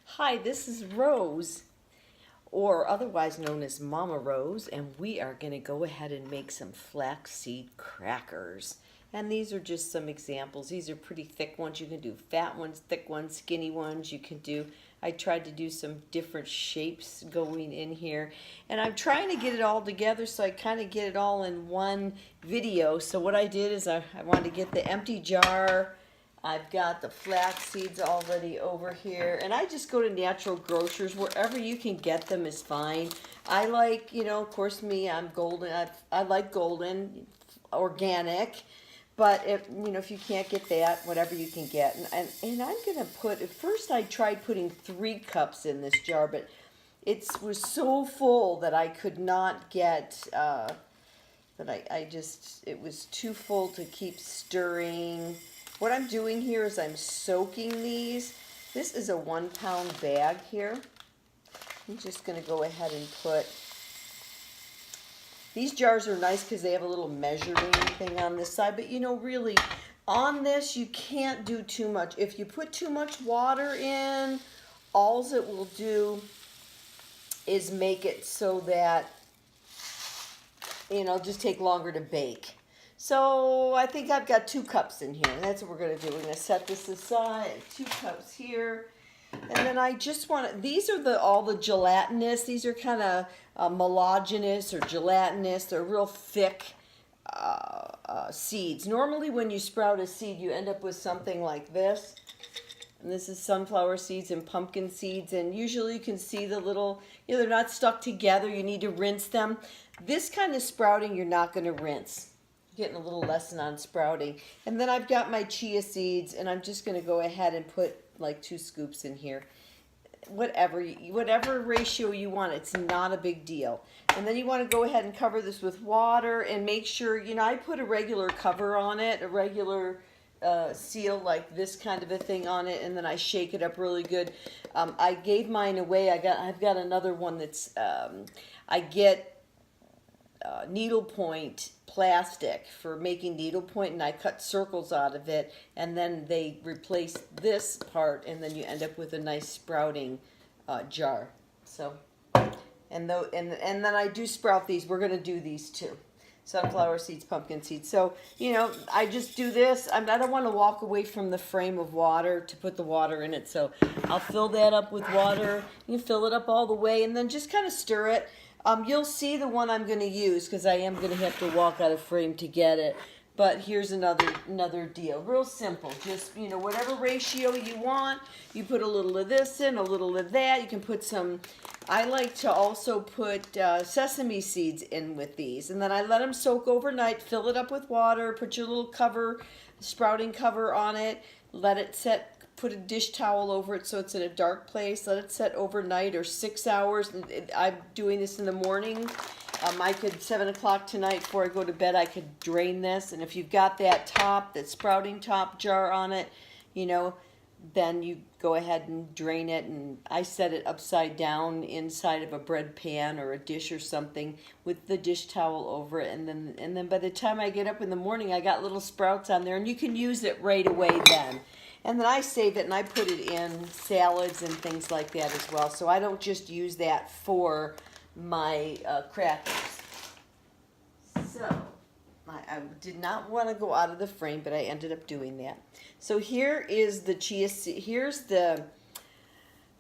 Hi, this is Rose, or otherwise known as Mama Rose, and we are going to go ahead and make some flaxseed crackers. And these are just some examples. These are pretty thick ones. You can do fat ones, thick ones, skinny ones. You can do, I tried to do some different shapes going in here. And I'm trying to get it all together so I kind of get it all in one video. So what I did is I wanted to get the empty jar. I've got the flax seeds already over here, and I just go to natural grocers. Wherever you can get them is fine. I like, of course me, I'm golden. I like golden, organic, but if you can't get that, whatever you can get. And I'm gonna put, at first I tried putting 3 cups in this jar, but it was so full that I could not get, it was too full to keep stirring. What I'm doing here is I'm soaking these. This is a 1 pound bag here. I'm just going to go ahead and put, these jars are nice because they have a little measuring thing on this side, but really on this you can't do too much. If you put too much water in, all it will do is make it so that, just take longer to bake. So I think I've got 2 cups in here. And that's what we're going to do. We're going to set this aside. 2 cups here. And then I just want these are all the gelatinous. These are kind of melanginous or gelatinous. They're real thick seeds. Normally when you sprout a seed, you end up with something like this. And this is sunflower seeds and pumpkin seeds. And usually you can see the little, they're not stuck together. You need to rinse them. This kind of sprouting, you're not going to rinse. Getting a little lesson on sprouting. And then I've got my chia seeds, and I'm just going to go ahead and put like 2 scoops in here. Whatever ratio you want, it's not a big deal. And then you want to go ahead and cover this with water and make sure, I put a regular cover on it, a regular seal like this kind of a thing on it, and then I shake it up really good. I gave mine away. I've got another one that's I get needlepoint plastic for making needlepoint, and I cut circles out of it, and then they replace this part, and then you end up with a nice sprouting jar. So, and then I do sprout these. We're going to do these too. Sunflower seeds, pumpkin seeds. So, I just do this. I don't want to walk away from the frame of water to put the water in it. So I'll fill that up with water. You fill it up all the way, and then just kind of stir it. You'll see the one I'm going to use because I am going to have to walk out of frame to get it. But here's another deal. Real simple. Just, whatever ratio you want. You put a little of this in, a little of that. You can put some, I like to also put sesame seeds in with these. And then I let them soak overnight. Fill it up with water. Put your little cover, sprouting cover on it. Let it set. Put a dish towel over it so it's in a dark place. Let it set overnight or 6 hours. I'm doing this in the morning. I could, 7 o'clock tonight before I go to bed, I could drain this. And if you've got that sprouting top jar on it, then you go ahead and drain it. And I set it upside down inside of a bread pan or a dish or something with the dish towel over it. And then by the time I get up in the morning, I got little sprouts on there, and you can use it right away then. And then I save it and I put it in salads and things like that as well. So I don't just use that for my crackers. So I did not want to go out of the frame, but I ended up doing that. So here is the chia seed. Here's the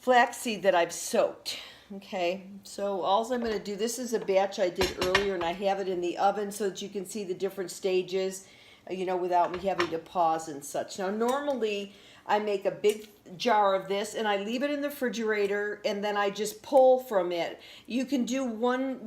flaxseed that I've soaked. Okay, so all I'm going to do, this is a batch I did earlier, and I have it in the oven so that you can see the different stages, without me having to pause and such. Now, normally I make a big jar of this and I leave it in the refrigerator, and then I just pull from it. You can do one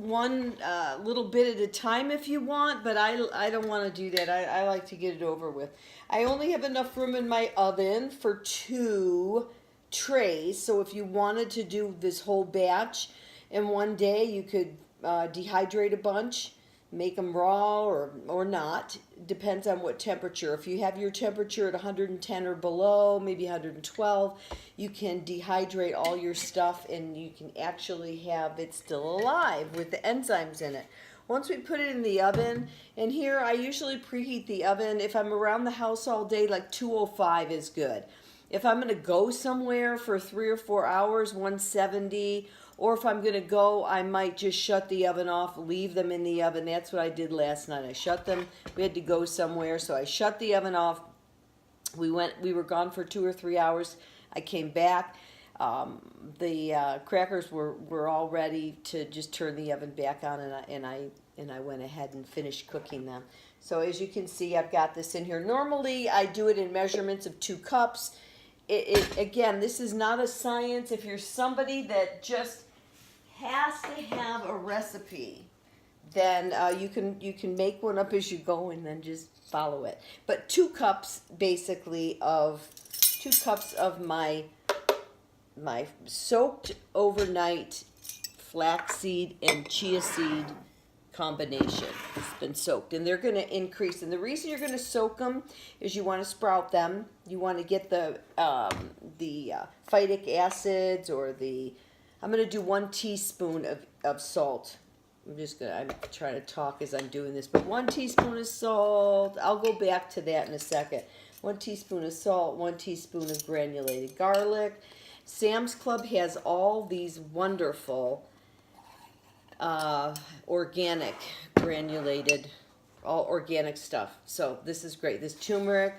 little bit at a time if you want, but I don't want to do that. I like to get it over with. I only have enough room in my oven for 2 trays, so if you wanted to do this whole batch in one day, you could dehydrate a bunch, make them raw or not. Depends on what temperature. If you have your temperature at 110 or below, maybe 112, you can dehydrate all your stuff and you can actually have it still alive with the enzymes in it. Once we put it in the oven, and here I usually preheat the oven. If I'm around the house all day, like 205 is good. If I'm going to go somewhere for 3 or 4 hours, 170. Or if I'm going to go, I might just shut the oven off, leave them in the oven. That's what I did last night. I shut them. We had to go somewhere, so I shut the oven off. We were gone for 2 or 3 hours. I came back. The crackers were all ready to just turn the oven back on, and I went ahead and finished cooking them. So as you can see, I've got this in here. Normally, I do it in measurements of 2 cups. Again, this is not a science. If you're somebody that just has to have a recipe, then you can make one up as you go and then just follow it. But 2 cups basically of 2 cups of my soaked overnight flaxseed and chia seed combination. It's been soaked, and they're going to increase. And the reason you're going to soak them is you want to sprout them. You want to get the phytic acids, or I'm going to do 1 teaspoon of salt. I'm trying to talk as I'm doing this, but 1 teaspoon of salt. I'll go back to that in a second. 1 teaspoon of salt, 1 teaspoon of granulated garlic. Sam's Club has all these wonderful organic granulated, all organic stuff. So this is great. This turmeric,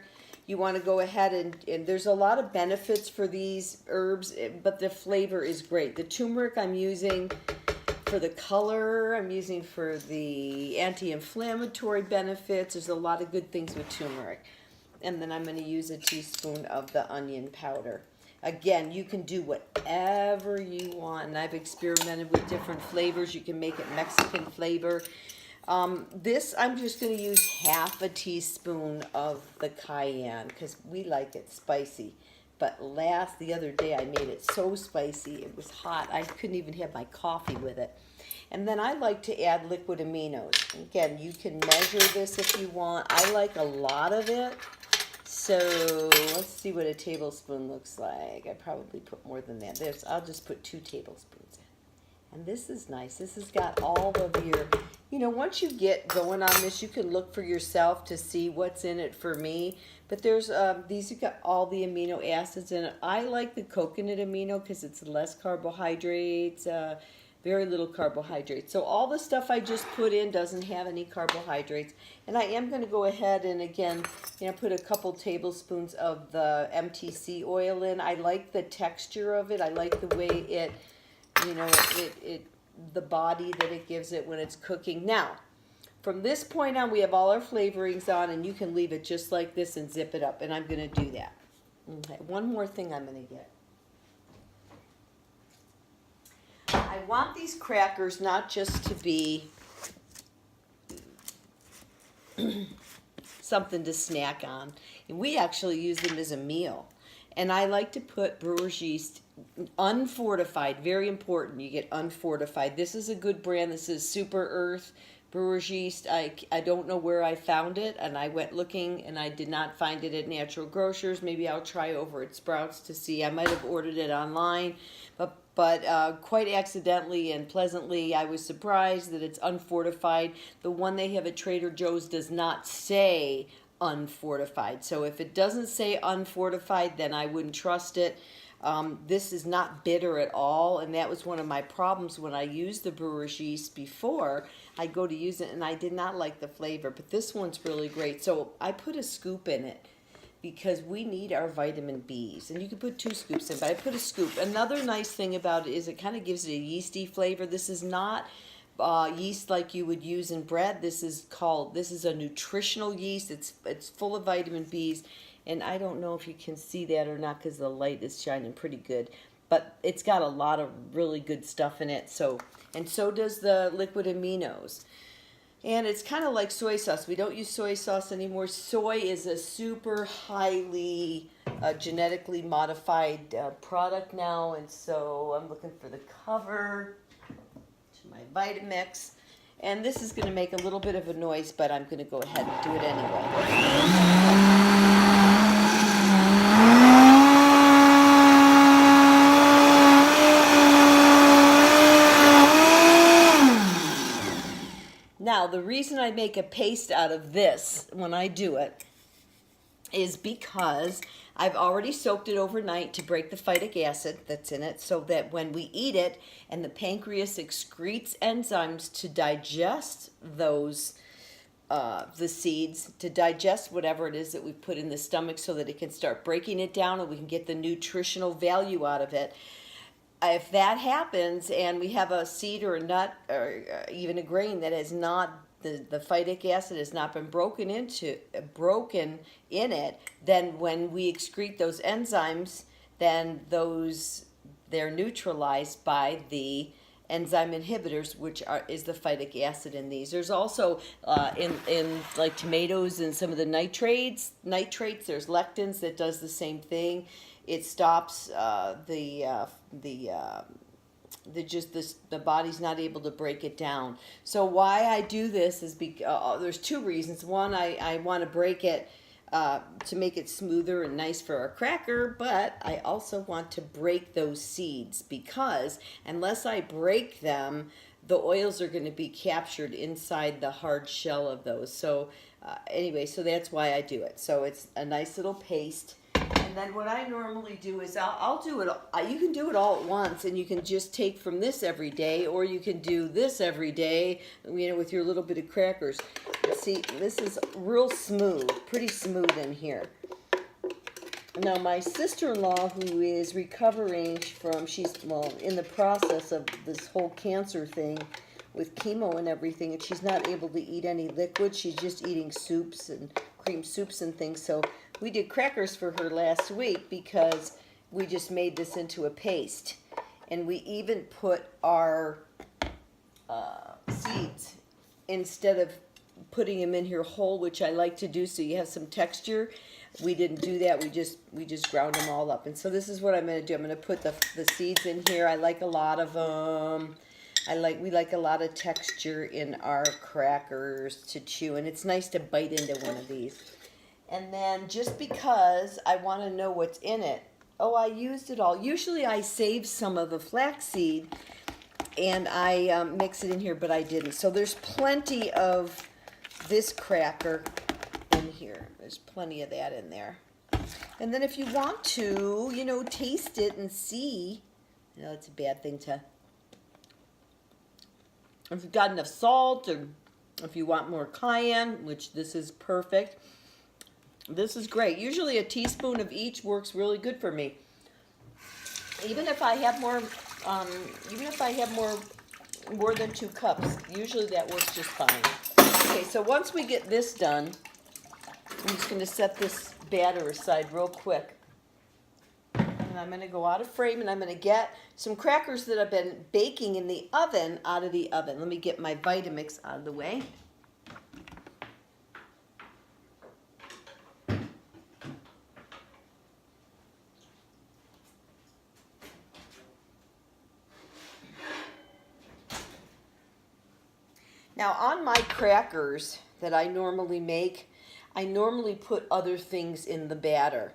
you want to go ahead and there's a lot of benefits for these herbs, but the flavor is great. The turmeric I'm using for the color, I'm using for the anti-inflammatory benefits. There's a lot of good things with turmeric. And then I'm going to use a teaspoon of the onion powder. Again, you can do whatever you want, and I've experimented with different flavors. You can make it Mexican flavor. This, I'm just going to use half a teaspoon of the cayenne because we like it spicy. But the other day, I made it so spicy, it was hot. I couldn't even have my coffee with it. And then I like to add liquid aminos. Again, you can measure this if you want. I like a lot of it. So let's see what a tablespoon looks like. I probably put more than that. I'll just put 2 tablespoons in. And this is nice. This has got all of your, once you get going on this, you can look for yourself to see what's in it for me. But there's these have got all the amino acids in it. I like the coconut amino because it's less carbohydrates, very little carbohydrates. So all the stuff I just put in doesn't have any carbohydrates. And I am going to go ahead and again, put a couple tablespoons of the MTC oil in. I like the texture of it. I like the way it, the body that it gives it when it's cooking. Now, from this point on, we have all our flavorings on, and you can leave it just like this and zip it up. And I'm going to do that. Okay, one more thing I'm going to get. I want these crackers not just to be something to snack on. We actually use them as a meal. And I like to put brewer's yeast, unfortified, very important, you get unfortified. This is a good brand. This is Super Earth brewer's yeast. I don't know where I found it, and I went looking, and I did not find it at Natural Grocers. Maybe I'll try over at Sprouts to see. I might have ordered it online, but quite accidentally and pleasantly, I was surprised that it's unfortified. The one they have at Trader Joe's does not say unfortified. So if it doesn't say unfortified, then I wouldn't trust it. This is not bitter at all, and that was one of my problems when I used the brewer's yeast before. I go to use it, and I did not like the flavor, but this one's really great. So I put a scoop in it because we need our vitamin Bs, and you can put 2 scoops in, but I put a scoop. Another nice thing about it is it kind of gives it a yeasty flavor. This is not yeast like you would use in bread. This is a nutritional yeast. It's full of vitamin Bs. And I don't know if you can see that or not because the light is shining pretty good. But it's got a lot of really good stuff in it. And so does the liquid aminos. And it's kind of like soy sauce. We don't use soy sauce anymore. Soy is a super highly genetically modified product now. And so I'm looking for the cover to my Vitamix. And this is going to make a little bit of a noise, but I'm going to go ahead and do it anyway. Now, the reason I make a paste out of this when I do it is because I've already soaked it overnight to break the phytic acid that's in it, so that when we eat it and the pancreas excretes enzymes to digest those the seeds, to digest whatever it is that we put in the stomach, so that it can start breaking it down and we can get the nutritional value out of it. If that happens and we have a seed or a nut or even a grain that has not, the phytic acid has not been broken in it, then when we excrete those enzymes, then they're neutralized by the enzyme inhibitors, which is the phytic acid in these. There's also in like tomatoes and some of the nitrates, there's lectins that does the same thing. It stops the body's not able to break it down. So why I do this is because there's two reasons. One, I want to break it to make it smoother and nice for our cracker, but I also want to break those seeds, because unless I break them, the oils are going to be captured inside the hard shell of those. So anyway, so that's why I do it. So it's a nice little paste. And then what I normally do is I'll do it. You can do it all at once, and you can just take from this every day, or you can do this every day, with your little bit of crackers. See, this is real smooth, pretty smooth in here. Now, my sister-in-law, who is recovering she's in the process of this whole cancer thing with chemo and everything, and she's not able to eat any liquid. She's just eating soups and cream soups and things. So we did crackers for her last week because we just made this into a paste. And we even put our seeds, instead of putting them in here whole, which I like to do so you have some texture. We didn't do that. We just ground them all up. And so this is what I'm going to do. I'm going to put the seeds in here. I like a lot of them. We like a lot of texture in our crackers to chew, and it's nice to bite into one of these. And then, just because I want to know what's in it, I used it all. Usually I save some of the flaxseed and I mix it in here, but I didn't. So there's plenty of this cracker in here. There's plenty of that in there. And then if you want to, taste it and see, it's a bad thing to, if you've got enough salt, or if you want more cayenne, which this is perfect. This is great. Usually a teaspoon of each works really good for me. Even if I have more more than 2 cups, usually that works just fine. Okay, so once we get this done, I'm just going to set this batter aside real quick. And I'm going to go out of frame, and I'm going to get some crackers that I've been baking in the oven out of the oven. Let me get my Vitamix out of the way. Now, on my crackers that I normally make, I normally put other things in the batter.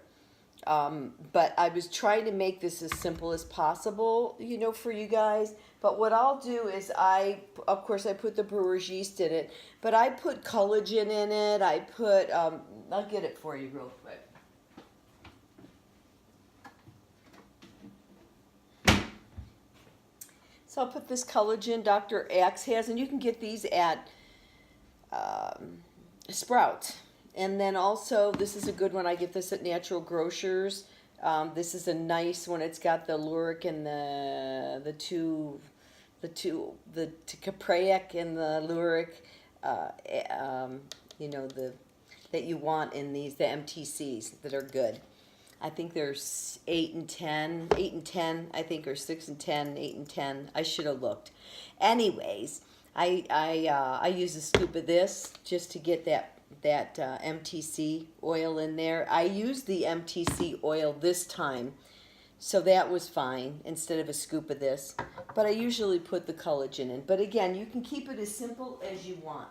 But I was trying to make this as simple as possible, for you guys. But what I'll do is of course, I put the brewer's yeast in it, but I put collagen in it. I put, I'll get it for you real quick. So I'll put this collagen Dr. Axe has, and you can get these at Sprouts. And then also, this is a good one. I get this at Natural Grocers. This is a nice one. It's got the lauric and the capraic and the lauric, that you want in these, the MTCs that are good. I think there's 8 and 10, I think, or 6 and 10, 8 and 10. I should have looked. Anyways, I use a scoop of this just to get that MTC oil in there. I used the MTC oil this time, so that was fine instead of a scoop of this. But I usually put the collagen in. But again, you can keep it as simple as you want.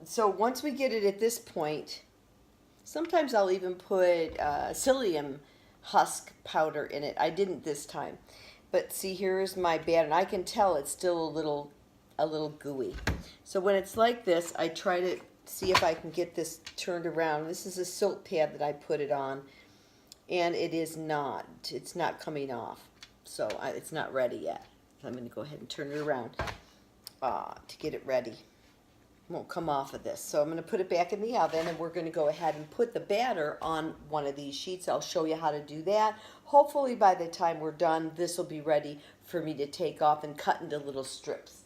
So once we get it at this point, sometimes I'll even put psyllium husk powder in it. I didn't this time. But see, here's my batter, and I can tell it's still a little gooey. So when it's like this, I try to see if I can get this turned around. This is a silk pad that I put it on. and it's not coming off. So it's not ready yet. So I'm going to go ahead and turn it around to get it ready. Won't come off of this. So I'm going to put it back in the oven, and we're going to go ahead and put the batter on one of these sheets. I'll show you how to do that. Hopefully by the time we're done, this will be ready for me to take off and cut into little strips.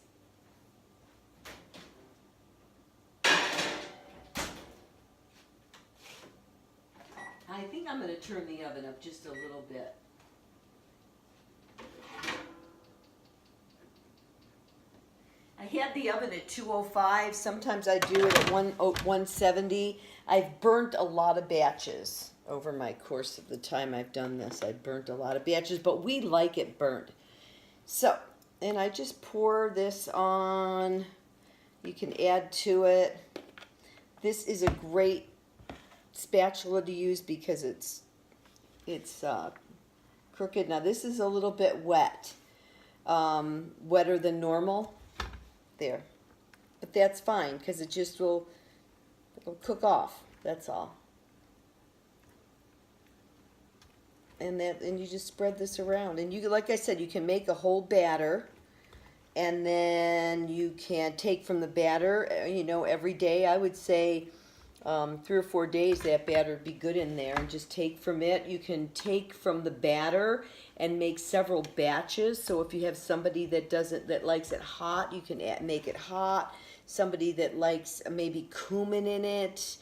I think I'm going to turn the oven up just a little bit. I had the oven at 205. Sometimes I do it at 170. I've burnt a lot of batches over my course of the time I've done this. I've burnt a lot of batches, but we like it burnt. So, and I just pour this on. You can add to it. This is a great spatula to use because it's crooked. Now this is a little bit wet, wetter than normal. There, but that's fine because it'll cook off. That's all. And you just spread this around, and you, like I said, you can make a whole batter, and then you can take from the batter. You know, every day I would say 3 or 4 days that batter would be good in there, and just take from it. You can take from the batter and make several batches. So if you have somebody that likes it hot, you can make it hot. Somebody that likes maybe cumin in it,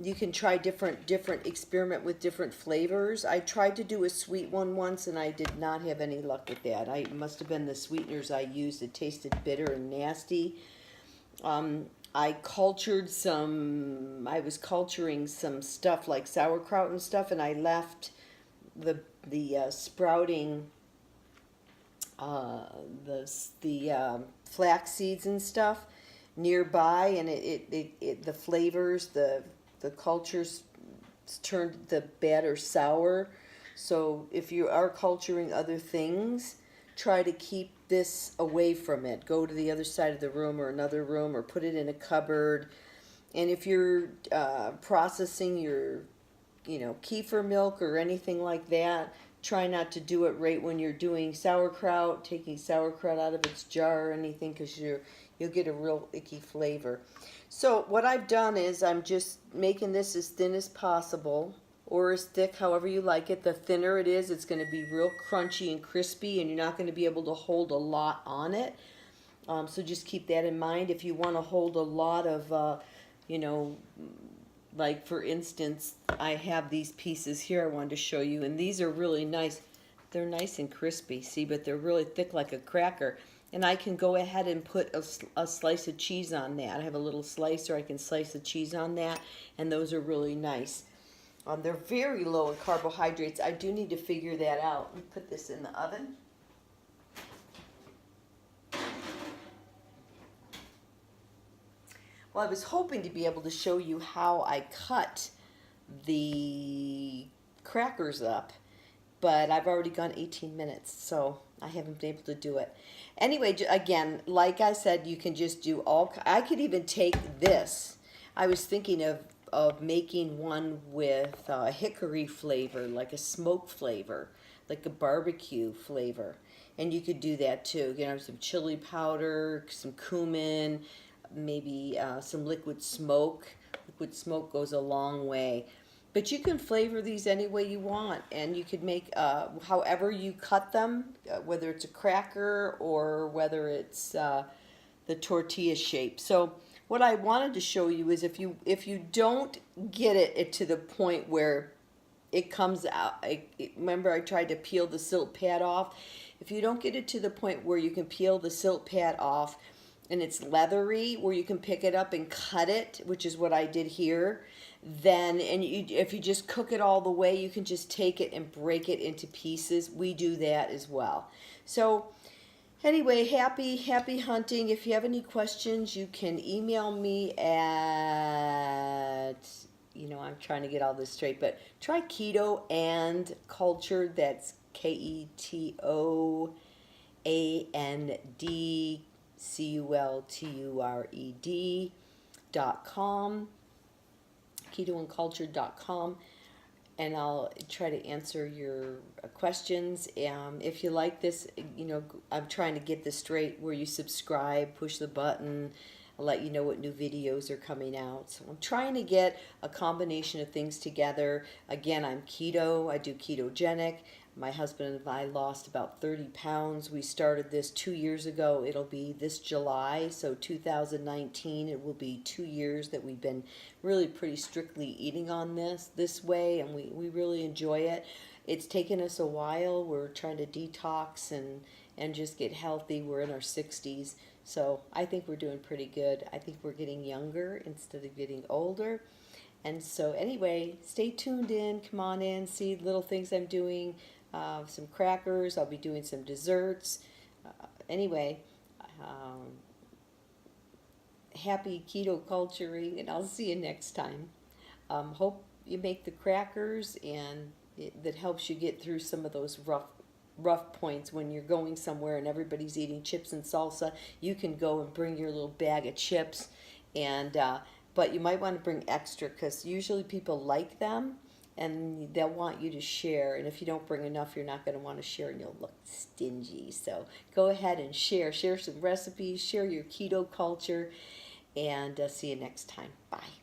you can try experiment with different flavors. I tried to do a sweet one once, and I did not have any luck with that. It must have been the sweeteners I used. It tasted bitter and nasty. I was culturing some stuff like sauerkraut and stuff, and I left the sprouting, the flax seeds and stuff nearby, and the flavors, the cultures turned the batter sour. So if you are culturing other things, try to keep this away from it. Go to the other side of the room or another room, or put it in a cupboard. And if you're processing your kefir milk or anything like that, try not to do it right when you're doing sauerkraut, taking sauerkraut out of its jar or anything, because you'll get a real icky flavor. So what I've done is I'm just making this as thin as possible, or as thick, however you like it. The thinner it is, it's going to be real crunchy and crispy, and you're not going to be able to hold a lot on it. So just keep that in mind. If you want to hold a lot of, like for instance, I have these pieces here I wanted to show you, and these are really nice. They're nice and crispy, see, but they're really thick like a cracker. And I can go ahead and put a slice of cheese on that. I have a little slicer, I can slice the cheese on that, and those are really nice. They're very low in carbohydrates. I do need to figure that out. Let me put this in the oven. Well, I was hoping to be able to show you how I cut the crackers up, but I've already gone 18 minutes, so I haven't been able to do it. Anyway, again, like I said, you can just do I could even take this. I was thinking of making one with hickory flavor, like a smoke flavor, like a barbecue flavor. And you could do that too. Some chili powder, some cumin, maybe some liquid smoke. Liquid smoke goes a long way. But you can flavor these any way you want, and you could make however you cut them, whether it's a cracker or whether it's the tortilla shape. So what I wanted to show you is if you don't get it to the point where it comes out, remember I tried to peel the silk pad off. If you don't get it to the point where you can peel the silk pad off and it's leathery, where you can pick it up and cut it, which is what I did here, then, if you just cook it all the way, you can just take it and break it into pieces. We do that as well. So anyway, happy hunting. If you have any questions, you can email me at, I'm trying to get all this straight, but try Keto and Cultured. That's KETOandCultured.com. KetoandCultured.com. and I'll try to answer your questions. If you like this, I'm trying to get this straight where you subscribe, push the button, I'll let you know what new videos are coming out. So I'm trying to get a combination of things together. Again, I'm keto, I do ketogenic. My husband and I lost about 30 pounds. We started this 2 years ago. It'll be this July, so 2019. It will be 2 years that we've been really pretty strictly eating on this way, and we really enjoy it. It's taken us a while. We're trying to detox and just get healthy. We're in our 60s, so I think we're doing pretty good. I think we're getting younger instead of getting older. And so anyway, stay tuned in. Come on in, see little things I'm doing. Some crackers. I'll be doing some desserts. Anyway, happy keto culturing, and I'll see you next time. Hope you make the crackers, and that helps you get through some of those rough points when you're going somewhere and everybody's eating chips and salsa. You can go and bring your little bag of chips, and but you might want to bring extra, because usually people like them and they'll want you to share, and if you don't bring enough, you're not going to want to share and you'll look stingy. So go ahead and share some recipes, share your keto culture, and see you next time. Bye.